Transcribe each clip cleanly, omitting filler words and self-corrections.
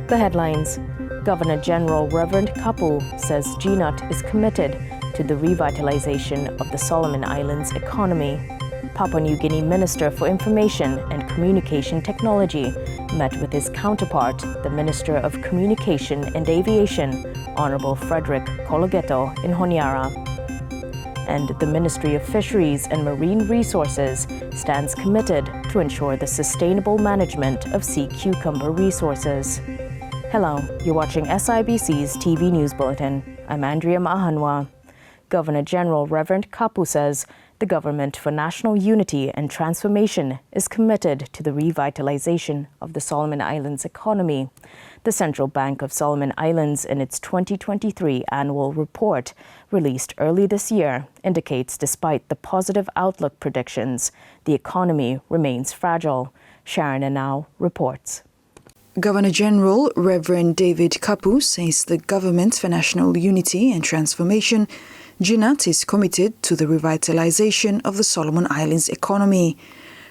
The headlines. Governor General Reverend Kapu says GNUT is committed to the revitalization of the Solomon Islands economy. Papua New Guinea Minister for Information and Communication Technology met with his counterpart, the Minister of Communication and Aviation, Honorable Frederick Kologeto in Honiara. And the Ministry of Fisheries and Marine Resources stands committed to ensure the sustainable management of sea cucumber resources. Hello, you're watching SIBC's TV News Bulletin. I'm Andrea Mahanwa. Governor General Reverend Kapu says the Government for National Unity and Transformation is committed to the revitalization of the Solomon Islands economy. The Central Bank of Solomon Islands, in its 2023 annual report released early this year, indicates despite the positive outlook predictions, the economy remains fragile. Sharon Anau reports. Governor General Reverend David Kapu says the Government for National Unity and Transformation, GNUT, is committed to the revitalization of the Solomon Islands economy.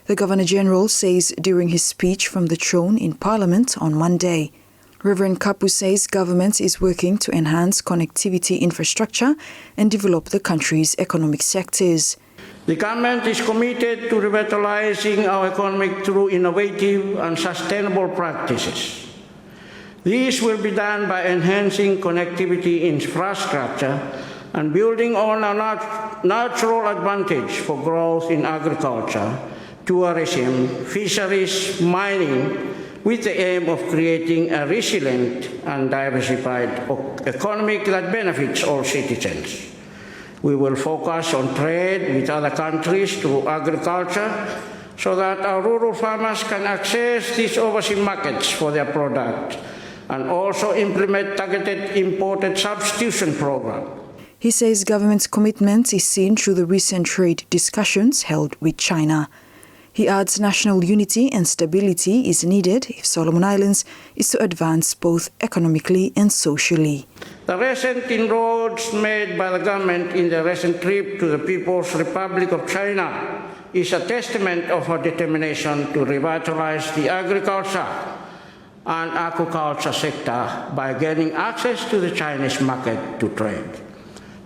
The Governor General says during his speech from the throne in Parliament on Monday. Reverend Kapu says government is working to enhance connectivity infrastructure and develop the country's economic sectors. The government is committed to revitalizing our economy through innovative and sustainable practices. This will be done by enhancing connectivity infrastructure and building on our natural advantage for growth in agriculture, tourism, fisheries, mining, with the aim of creating a resilient and diversified economy that benefits all citizens. We will focus on trade with other countries through agriculture so that our rural farmers can access these overseas markets for their product and also implement targeted imported substitution program. He says government's commitment is seen through the recent trade discussions held with China. He adds national unity and stability is needed if Solomon Islands is to advance both economically and socially. The recent inroads made by the government in the recent trip to the People's Republic of China is a testament of our determination to revitalize the agriculture and aquaculture sector by gaining access to the Chinese market to trade.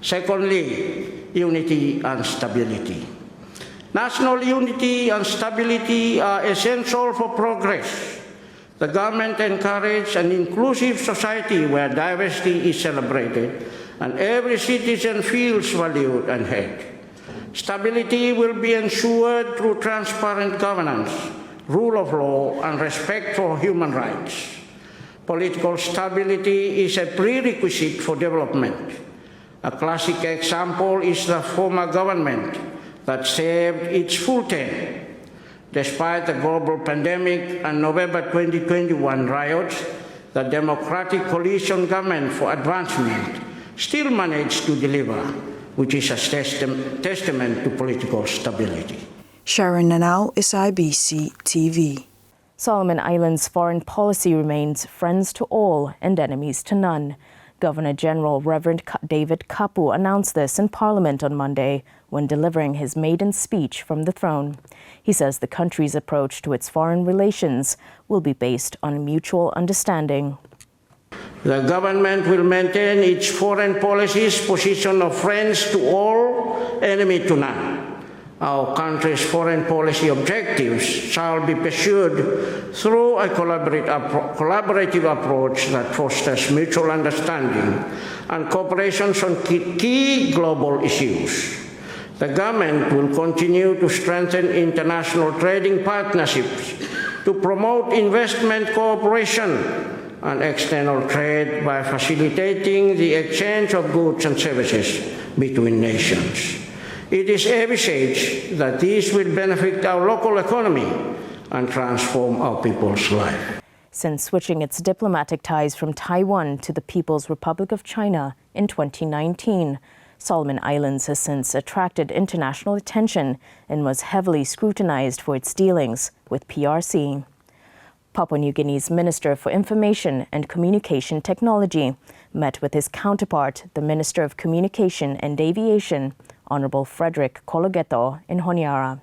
Secondly, unity and stability. National unity and stability are essential for progress. The government encourages an inclusive society where diversity is celebrated and every citizen feels valued and heard. Stability will be ensured through transparent governance, rule of law, and respect for human rights. Political stability is a prerequisite for development. A classic example is the former government that saved its full term. Despite the global pandemic and November 2021 riots, the Democratic Coalition Government for Advancement still managed to deliver, which is a testament to political stability. Sharon Anau, Sibc Tv. Solomon Islands foreign policy remains friends to all and enemies to none. Governor General Reverend David Kapu announced this in Parliament on Monday when delivering his maiden speech from the throne. He says the country's approach to its foreign relations will be based on mutual understanding. The government will maintain its foreign policy's position of friends to all, enemy to none. Our country's foreign policy objectives shall be pursued through a collaborative approach that fosters mutual understanding and cooperation on key global issues. The government will continue to strengthen international trading partnerships to promote investment cooperation and external trade by facilitating the exchange of goods and services between nations. It is envisaged that this will benefit our local economy and transform our people's life. Since switching its diplomatic ties from Taiwan to the People's Republic of China in 2019, Solomon Islands has since attracted international attention and was heavily scrutinized for its dealings with PRC. Papua New Guinea's Minister for Information and Communication Technology met with his counterpart, the Minister of Communication and Aviation, Honorable Frederick Kologeto in Honiara.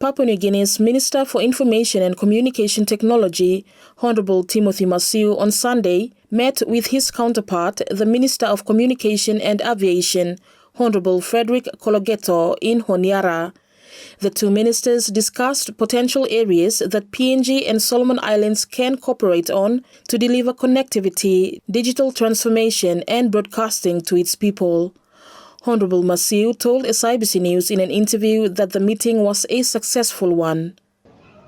Papua New Guinea's Minister for Information and Communication Technology, Honorable Timothy Masiu, on Sunday met with his counterpart, the Minister of Communication and Aviation, Honorable Frederick Kologeto, in Honiara. The two ministers discussed potential areas that PNG and Solomon Islands can cooperate on to deliver connectivity, digital transformation and broadcasting to its people. Honorable Masiu told Sibc News in an interview that the meeting was a successful one.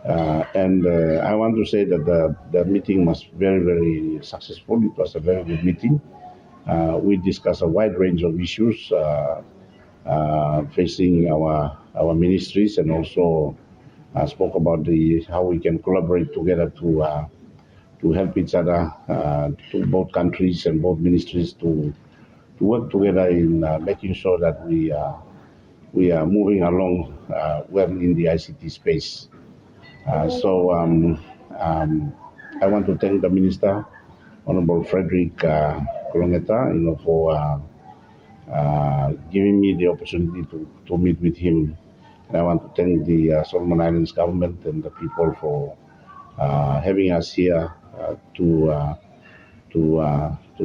I want to say that the meeting was very, very successful. It was a very good meeting. We discussed a wide range of issues facing our ministries, and also spoke about how we can collaborate together to help each other, to both countries and both ministries to work together in making sure that we are moving along well in the ICT space. I want to thank the Minister, Honorable Frederick Kolongeta, for giving me the opportunity to meet with him. And I want to thank the Solomon Islands government and the people for having us here to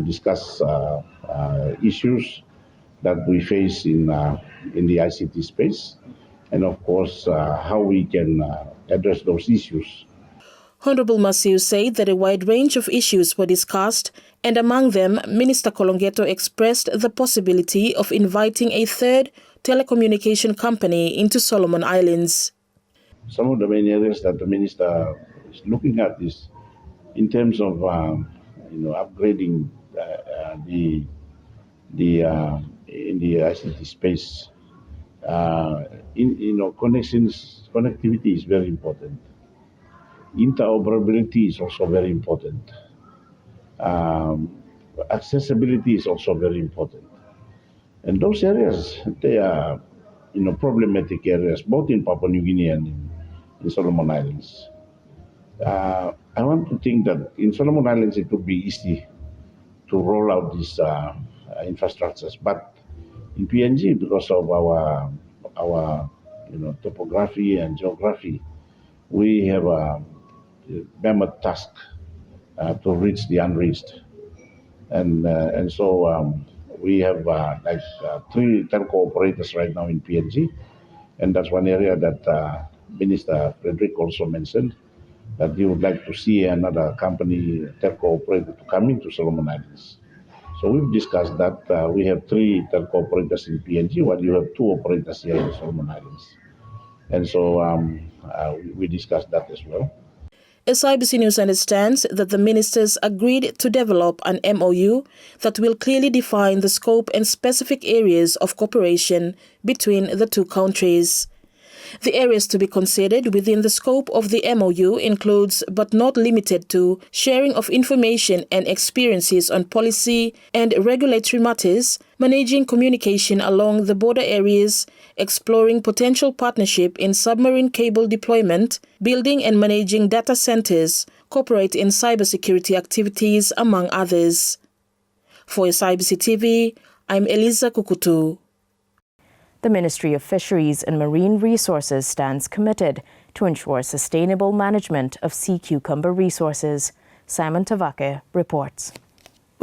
discuss issues that we face in the ICT space, and of course how we can address those issues. Honorable Masiu said that a wide range of issues were discussed, and among them, Minister Kolongeto expressed the possibility of inviting a third telecommunication company into Solomon Islands. Some of the main areas that the minister is looking at is in terms of upgrading in the ICT space. Connectivity is very important. Interoperability is also very important. Accessibility is also very important. And those areas, they are problematic areas, both in Papua New Guinea and in Solomon Islands. I want to think that in Solomon Islands it would be easy to roll out these infrastructures, but in PNG, because of our topography and geography, we have a mammoth task to reach the unreached, and so we have 3 telco operators right now in PNG, and that's one area that Minister Frederick also mentioned, that he would like to see another company, telco operator, to come into Solomon Islands. So we've discussed that. We have 3 telco operators in PNG, while you have 2 operators here in Solomon Islands. And so we discussed that as well. Sibc News understands that the ministers agreed to develop an MOU that will clearly define the scope and specific areas of cooperation between the two countries. The areas to be considered within the scope of the MOU includes, but not limited to, sharing of information and experiences on policy and regulatory matters, managing communication along the border areas, exploring potential partnership in submarine cable deployment, building and managing data centers, cooperate in cybersecurity activities, among others. For Sibc TV, I'm Eliza Kukutu. The Ministry of Fisheries and Marine Resources stands committed to ensure sustainable management of sea cucumber resources. Simon Tavake reports.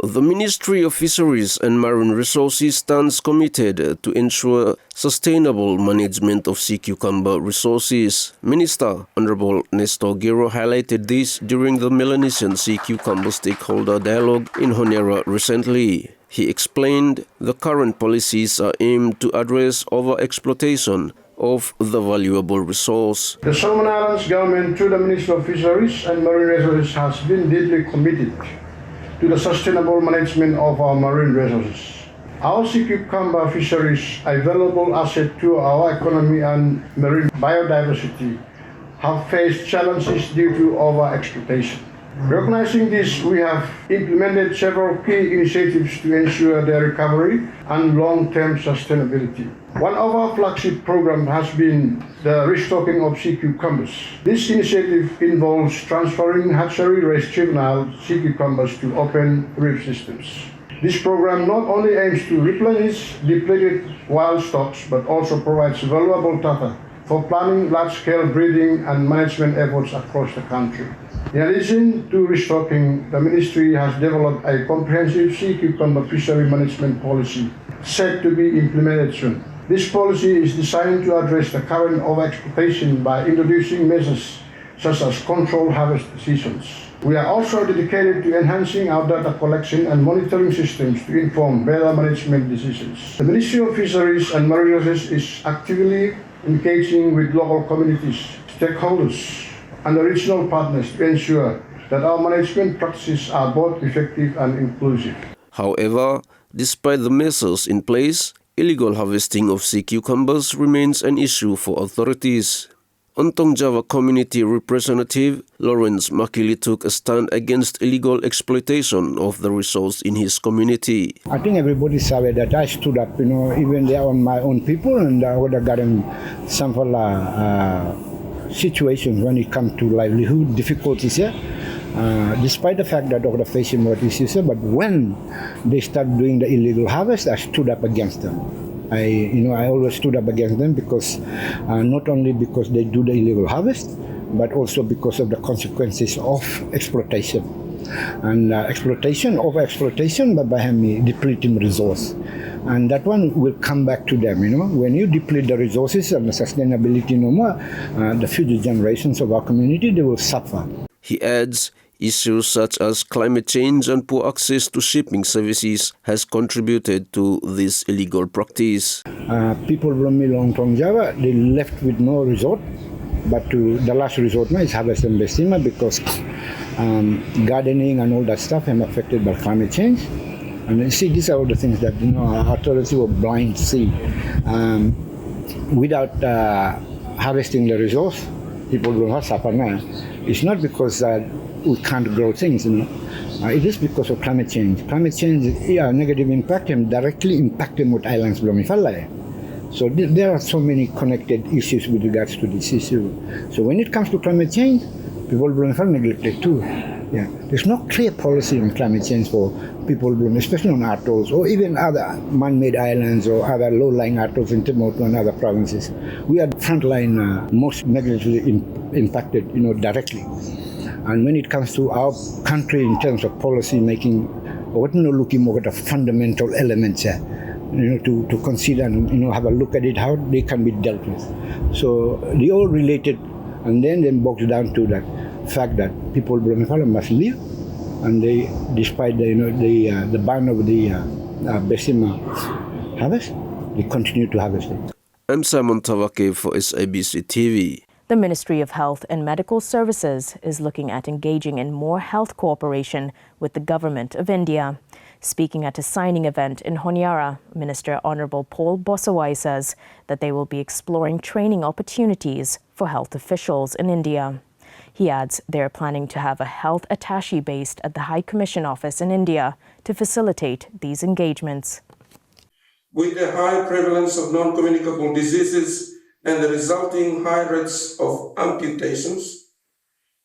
The Ministry of Fisheries and Marine Resources stands committed to ensure sustainable management of sea cucumber resources. Minister Honorable Nestor Giro highlighted this during the Melanesian Sea Cucumber Stakeholder Dialogue in Honiara recently. He explained the current policies are aimed to address over-exploitation of the valuable resource. The Solomon Islands government, through the Ministry of Fisheries and Marine Resources, has been deeply committed to the sustainable management of our marine resources. Our sea cucumber fisheries, a valuable asset to our economy and marine biodiversity, have faced challenges due to over-exploitation. Recognizing this, we have implemented several key initiatives to ensure their recovery and long-term sustainability. One of our flagship programs has been the restocking of sea cucumbers. This initiative involves transferring hatchery-raised juvenile sea cucumbers to open reef systems. This program not only aims to replenish depleted wild stocks, but also provides valuable data for planning large-scale breeding and management efforts across the country. In addition to restocking, the Ministry has developed a comprehensive sea cucumber fishery management policy set to be implemented soon. This policy is designed to address the current overexploitation by introducing measures such as controlled harvest seasons. We are also dedicated to enhancing our data collection and monitoring systems to inform better management decisions. The Ministry of Fisheries and Marine Resources is actively engaging with local communities, stakeholders, and the regional partners to ensure that our management practices are both effective and inclusive. However, despite the measures in place, illegal harvesting of sea cucumbers remains an issue for authorities. Ontong Java Community Representative Lawrence Makili took a stand against illegal exploitation of the resource in his community. I think everybody's aware that I stood up, even there on my own people, and I would have gotten some situations when it comes to livelihood difficulties here. Despite the fact that they're facing more issues, but when they start doing the illegal harvest, I stood up against them. I always stood up against them because not only because they do the illegal harvest, but also because of the consequences of exploitation. And over-exploitation, but by depleting resource. And that one will come back to them, When you deplete the resources and the sustainability no more, the future generations of our community, they will suffer. He adds, issues such as climate change and poor access to shipping services has contributed to this illegal practice. People from Ontong Java, they left with no resort, but to the last resort now is harvest and bestima because gardening and all that stuff are affected by climate change. And you see, these are all the things that our authorities were blind to see. Without harvesting the resource, people will not suffer now. It's not because we can't grow things, it is because of climate change. Climate change, negative impact and directly impacting what islands belong in. So there are so many connected issues with regards to this issue. So when it comes to climate change, people belong neglected too. Yeah. There's no clear policy on climate change for people, especially on atolls or even other man-made islands or other low-lying atolls in Timor and other provinces. We are frontline most negatively impacted, directly. And when it comes to our country in terms of policy making, we're looking more at the fundamental elements to consider and have a look at it, how they can be dealt with. So they all related, and then boils down to that fact that people must live, and they, despite the ban of the besima harvest, they continue to harvest it. I'm Simon Tawake for Sibc TV. The Ministry of Health and Medical Services is looking at engaging in more health cooperation with the Government of India. Speaking at a signing event in Honiara, Minister Honorable Paul Bosawai says that they will be exploring training opportunities for health officials in India. He adds they are planning to have a health attaché based at the High Commission office in India to facilitate these engagements. With the high prevalence of non-communicable diseases and the resulting high rates of amputations,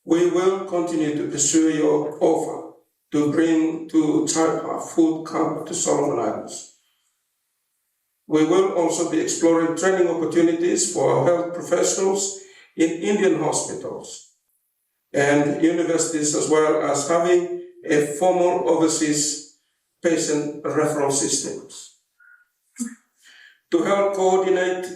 we will continue to pursue your offer to bring to Chaipa food camp to Solomon Islands. We will also be exploring training opportunities for our health professionals in Indian hospitals and universities, as well as having a formal overseas patient referral systems. To help coordinate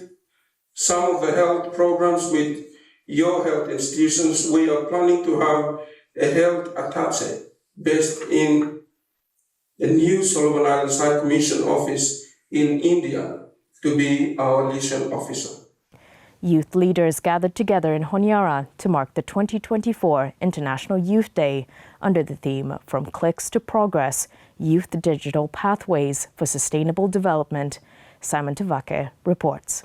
some of the health programs with your health institutions, we are planning to have a health attaché based in the new Solomon Islands High Commission office in India to be our liaison officer. Youth leaders gathered together in Honiara to mark the 2024 International Youth Day under the theme From Clicks to Progress, Youth Digital Pathways for Sustainable Development. Simon Tavake reports.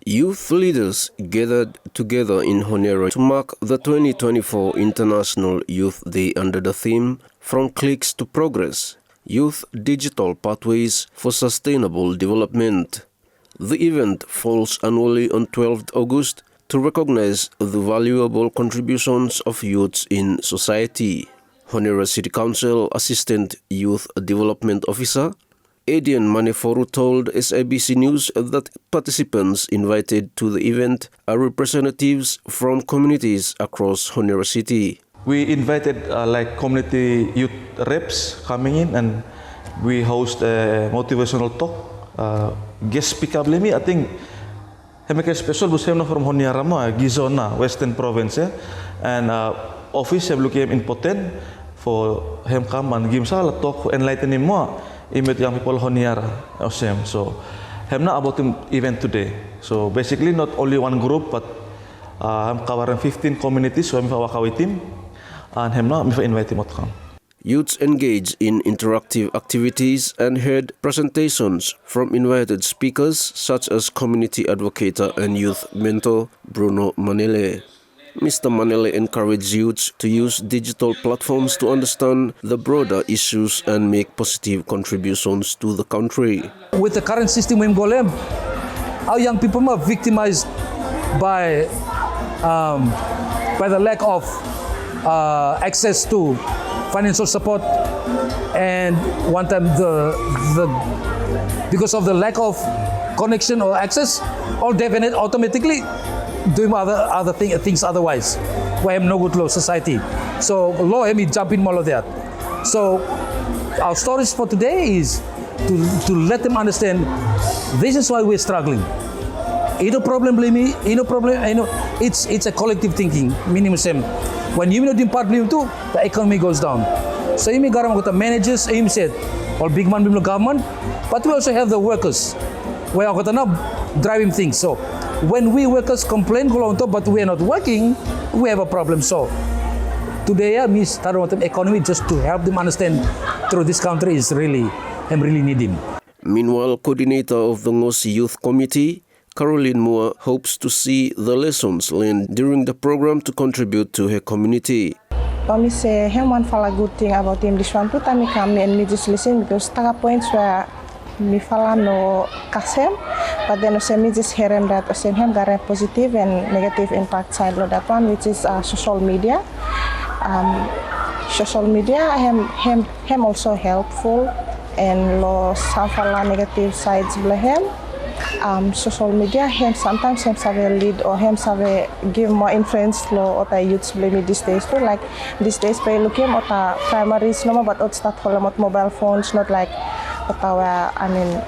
Youth leaders gathered together in Honiara to mark the 2024 International Youth Day under the theme From Clicks to Progress, Youth Digital Pathways for Sustainable Development. The event falls annually on 12th August to recognize the valuable contributions of youths in society. Honiara City Council Assistant Youth Development Officer Edian Maneforu told SABC News that participants invited to the event are representatives from communities across Honiara City. We invited community youth reps coming in, and we host a motivational talk. Guest speaker I think Hemeke special was from Honiara Gizona, Western Province, and office have looking important for him come and give a talk enlightening more image young people Honiara Osem. So I'm not about the event today. So basically not only one group, but I'm covering 15 communities, so I'm with team, and I'm not invite him to come. Youths engaged in interactive activities and heard presentations from invited speakers such as community advocate and youth mentor Bruno Manele. Mr. Manele encouraged youths to use digital platforms to understand the broader issues and make positive contributions to the country. With the current system in Golem, our young people are victimized by the lack of access to financial support, and one time because of the lack of connection or access, all definite automatically doing other things otherwise. We have no good law society, so law me jump in all of that. So our stories for today is to let them understand this is why we're struggling. No problem, blame me. No problem. It's a collective thinking. Minimum same. When you not impart blame too, the economy goes down. So you got the managers. You said all big man blame government, but we also have the workers. We are going to driving things. So when we workers complain, but we are not working, we have a problem. So today, me start with the economy just to help them understand through this country is really, I'm really need him. Meanwhile, coordinator of the Ngosi Youth Committee, Caroline Moore, hopes to see the lessons learned during the program to contribute to her community. Me say him one fala good thing about him. This one too time me come and me just listen because there are points where me fala no kasem, but then say me just hear him that say him got a positive and negative impact side of that one, which is social media. Social media him also helpful and lo some fala negative sides of him. Social media him sometimes him have lead or him have give more influence lo ota youths blame these days too, like these days pay look him ota primaries no but ot start for mobile phones, not like ota I mean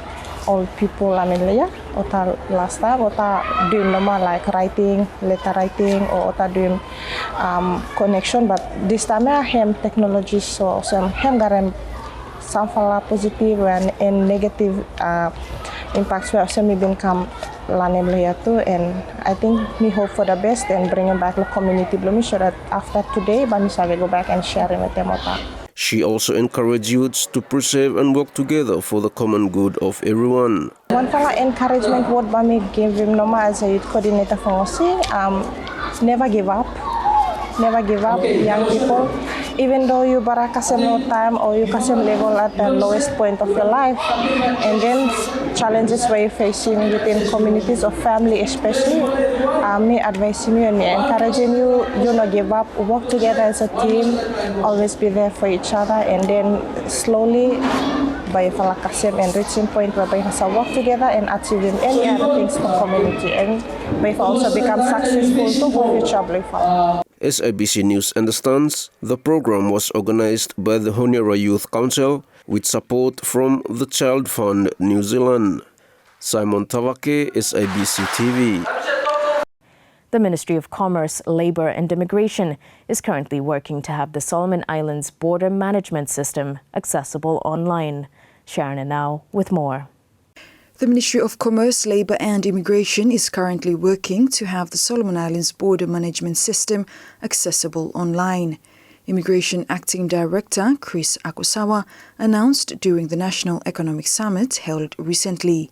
old people I mean yeah ota last time ota doing normal like writing, letter writing or ota doing connection, but this time him technology so him got some fala positive and negative impacts where some been come lanem here too, and I think me hope for the best and bring him back to the community blooming sure that after today Banisa will go back and share it with them. She also encouraged youths to preserve and work together for the common good of everyone. One fala encouragement word Bami gave him Noma as a youth coordinator for Ngosi, never give up. Never give up, young people. Even though you barakasem no time or you kasem level at the lowest point of your life, and then challenges where you're facing within communities or family especially, me advising you and me encouraging you, you not give up, work together as a team, always be there for each other, and then slowly by falakasem and reaching point where by work together and achieving any other things for community, and by also become successful to for future belief. SABC News understands the program was organized by the Honiara Youth Council with support from the Child Fund New Zealand. Simon Tavake, SABC TV. The Ministry of Commerce, Labour and Immigration is currently working to have the Solomon Islands border management system accessible online. Sharon Anau with more. The Ministry of Commerce, Labour and Immigration is currently working to have the Solomon Islands border management system accessible online. Immigration Acting Director Chris Akusawa announced during the National Economic Summit held recently.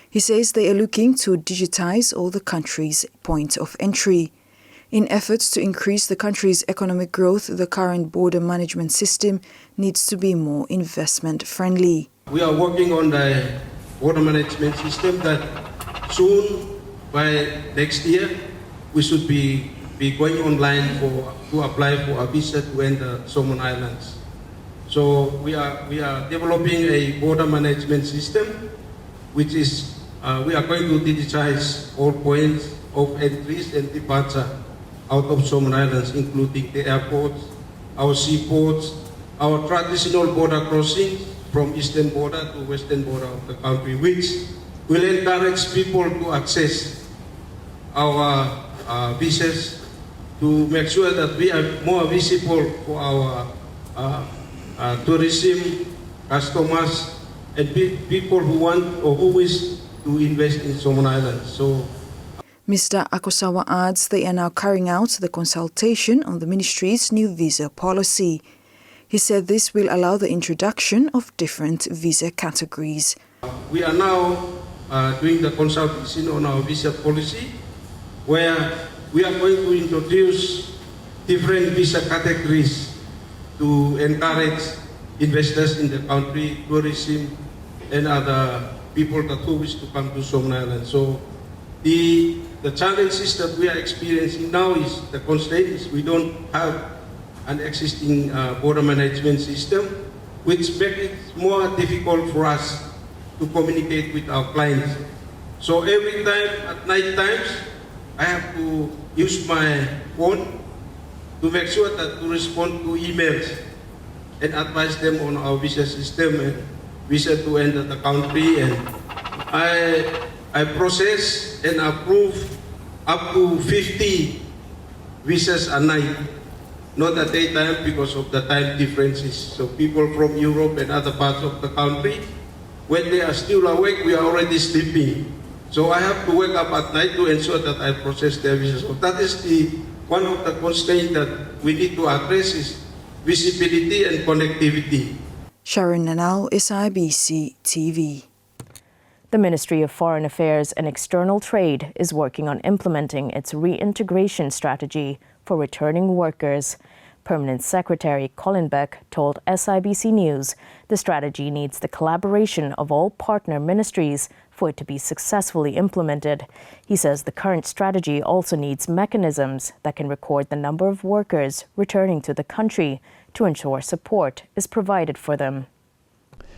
He says they are looking to digitize all the country's point of entry. In efforts to increase the country's economic growth, the current border management system needs to be more investment-friendly. We are working on the border management system that soon, by next year, we should be going online to apply for a visa to enter Solomon Islands. So we are developing a border management system, which is we are going to digitize all points of entries and departure out of Solomon Islands, including the airports, our seaports, our traditional border crossings from eastern border to western border of the country, which will encourage people to access our visas to make sure that we are more visible for our tourism customers and people who want or who wish to invest in Solomon Islands. So, Mr. Akosawa adds they are now carrying out the consultation on the ministry's new visa policy. He said this will allow the introduction of different visa categories. We are now doing the consultation on our visa policy, where we are going to introduce different visa categories to encourage investors in the country, tourism, and other people that who wish to come to Solomon Islands. So the challenges that we are experiencing now is the constraint is we don't have an existing border management system, which makes it more difficult for us to communicate with our clients. So every time at night times, I have to use my phone to make sure that to respond to emails and advise them on our visa system and visa to enter the country. And I process and approve up to 50 visas a night, not at daytime because of the time differences. So people from Europe and other parts of the country, when they are still awake, we are already sleeping. So I have to wake up at night to ensure that I process their visas. So that is one of the constraints that we need to address is visibility and connectivity. Sharon Nanal, Sibc TV. The Ministry of Foreign Affairs and External Trade is working on implementing its reintegration strategy for returning workers. Permanent Secretary Colin Beck told SIBC News the strategy needs the collaboration of all partner ministries for it to be successfully implemented. He says the current strategy also needs mechanisms that can record the number of workers returning to the country to ensure support is provided for them.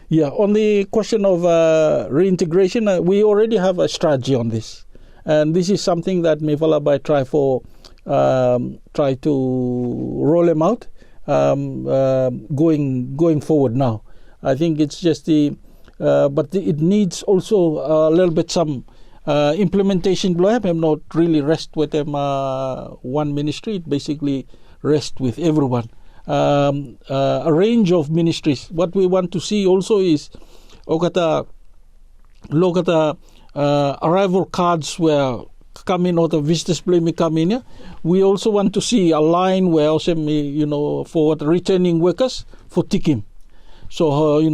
Yeah, on the question of reintegration, we already have a strategy on this. And this is something that Mevalabai try to roll them out going forward now. I think it's just but it needs also a little bit some implementation. I'm not really rest with them one ministry. It basically rest with everyone. A range of ministries. What we want to see also is look at the arrival cards where come in or the visitors play come in. Yeah? We also want to see a line where also, for the returning workers for ticking. So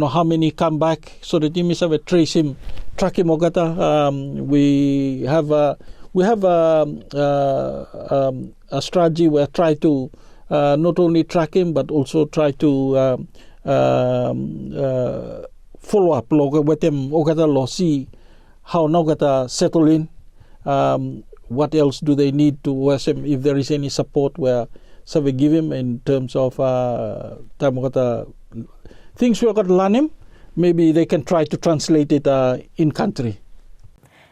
how many come back so that you must have a track him. We have a strategy where try to not only track him but also try to follow up with them. See how now settle in. What else do they need to if there is any support where so we give him in terms of things we got to learn him. Maybe they can try to translate it in country.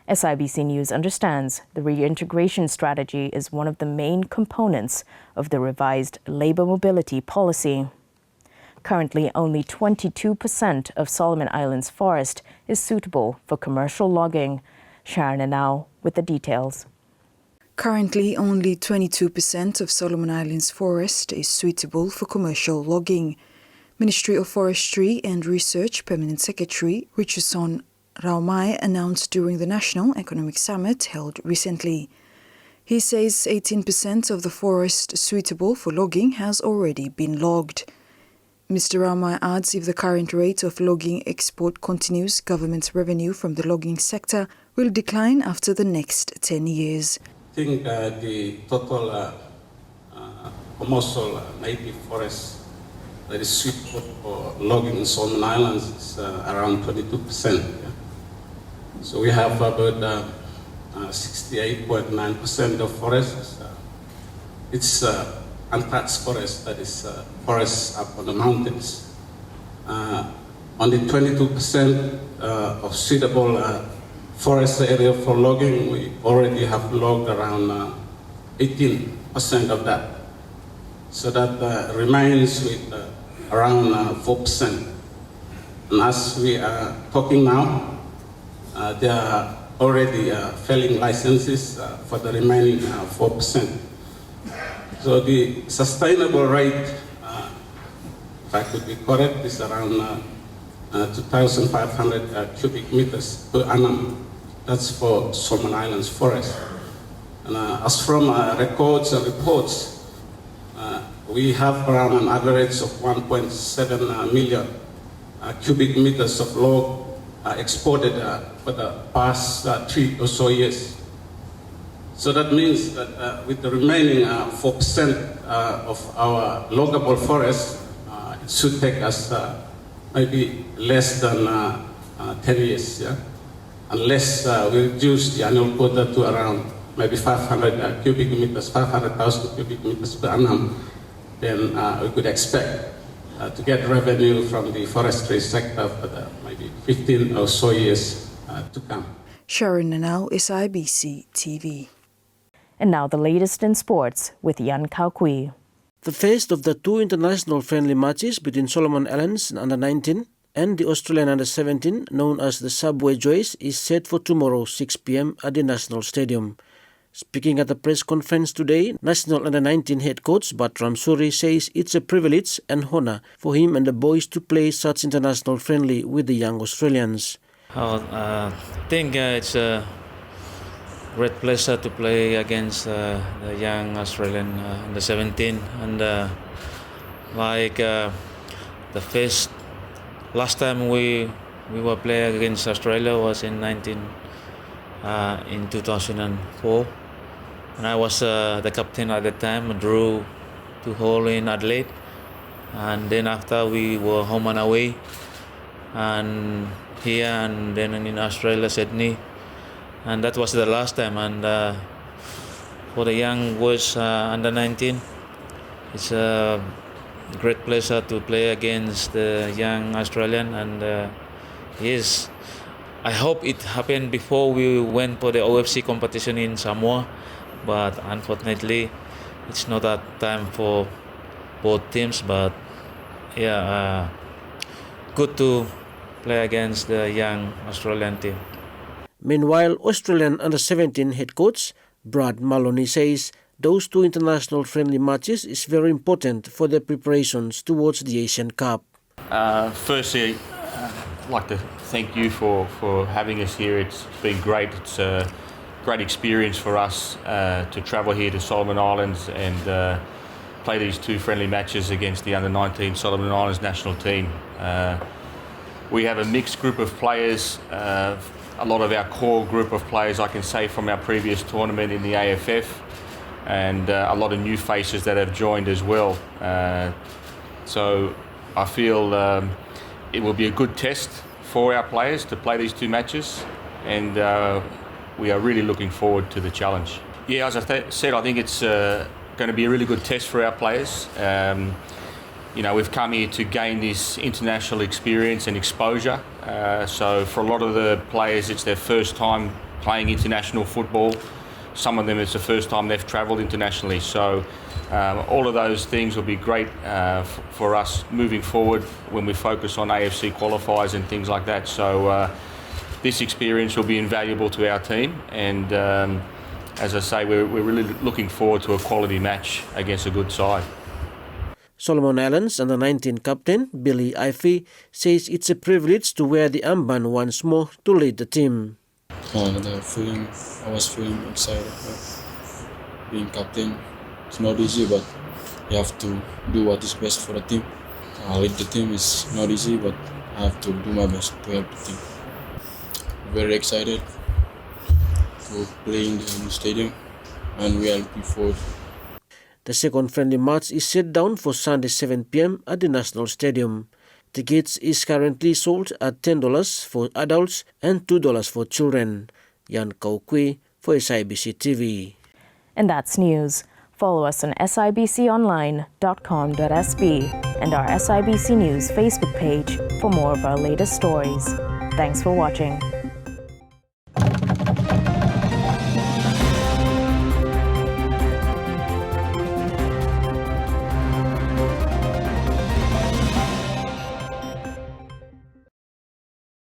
SIBC News understands the reintegration strategy is one of the main components of the revised labour mobility policy. Currently, only 22% of Solomon Islands forest is suitable for commercial logging. Sharon now with the details. Currently, only 22% of Solomon Islands forest is suitable for commercial logging. Ministry of Forestry and Research Permanent Secretary Richardson Raumai announced during the National Economic Summit held recently. He says 18% of the forest suitable for logging has already been logged. Mr. Raumai adds if the current rate of logging export continues, government's revenue from the logging sector will decline after the next 10 years. I think the total commercial native forest that is suitable for logging in Solomon Islands is around 22%. Yeah? So we have about 68.9% of forests. It's untouched forest, that is forests up on the mountains. only 22% of suitable forest area for logging. We already have logged around 18% of that. So that remains with around 4%. And as we are talking now, there are already failing licenses for the remaining 4%. So the sustainable rate, if I could be correct, is around 2,500 cubic meters per annum. That's for Solomon Islands forest. And as from records and reports, we have around an average of 1.7 million cubic meters of log exported for the past 3 or so years. So that means that with the remaining 4% of our loggable forest, it should take us maybe less than 10 years, yeah? Unless we reduce the annual quota to around maybe 500 cubic meters, 500,000 cubic meters per annum, then we could expect to get revenue from the forestry sector for the maybe 15 or so years to come. Sharon Nanau, Sibc TV. And now the latest in sports with Yan Kaukui. The first of the two international friendly matches between Solomon Islands and Under-19 and the Australian Under-17, known as the Subway Joys, is set for tomorrow 6 p.m. at the National Stadium. Speaking at a press conference today, National Under-19 head coach Batram Suri says it's a privilege and honor for him and the boys to play such international friendly with the young Australians. I think it's a great pleasure to play against the young Australian Under-17, and the last time we were playing against Australia was in 2004. And I was the captain at the time. I drew 2-2 in Adelaide, and then after we were home and away, and here and then in Australia, Sydney, and that was the last time. And for the young boys Under-19, it's a great pleasure to play against the young Australian, and yes, I hope it happened before we went for the OFC competition in Samoa. But unfortunately, it's not that time for both teams. But yeah, good to play against the young Australian team. Meanwhile, Australian Under-17 head coach Brad Maloney says those two international friendly matches is very important for their preparations towards the Asian Cup. Firstly, I'd like to thank you for having us here. It's been great. It's a great experience for us to travel here to Solomon Islands and play these two friendly matches against the Under-19 Solomon Islands national team. We have a mixed group of players. A lot of our core group of players, I can say, from our previous tournament in the AFF, and a lot of new faces that have joined as well. So I feel it will be a good test for our players to play these two matches, and we are really looking forward to the challenge. Yeah, as I said, I think it's going to be a really good test for our players. We've come here to gain this international experience and exposure. So for a lot of the players, it's their first time playing international football. Some of them, it's the first time they've travelled internationally. So all of those things will be great for us moving forward when we focus on AFC qualifiers and things like that. So this experience will be invaluable to our team, and as I say, we're really looking forward to a quality match against a good side. Solomon Islands Under-19 captain Billy Ifey says it's a privilege to wear the armband once more to lead the team. I was feeling excited. Being captain, it's not easy, but you have to do what is best for the team. Lead the team is not easy, but I have to do my best to help the team. Very excited to play in the stadium, and we are looking forward. The second friendly match is set down for Sunday 7 p.m. at the National Stadium. Tickets is currently sold at $10 for adults and $2 for children. Yan Kaukui for Sibc TV. And that's news. Follow us on sibconline.com.sb and our SIBC News Facebook page for more of our latest stories. Thanks for watching.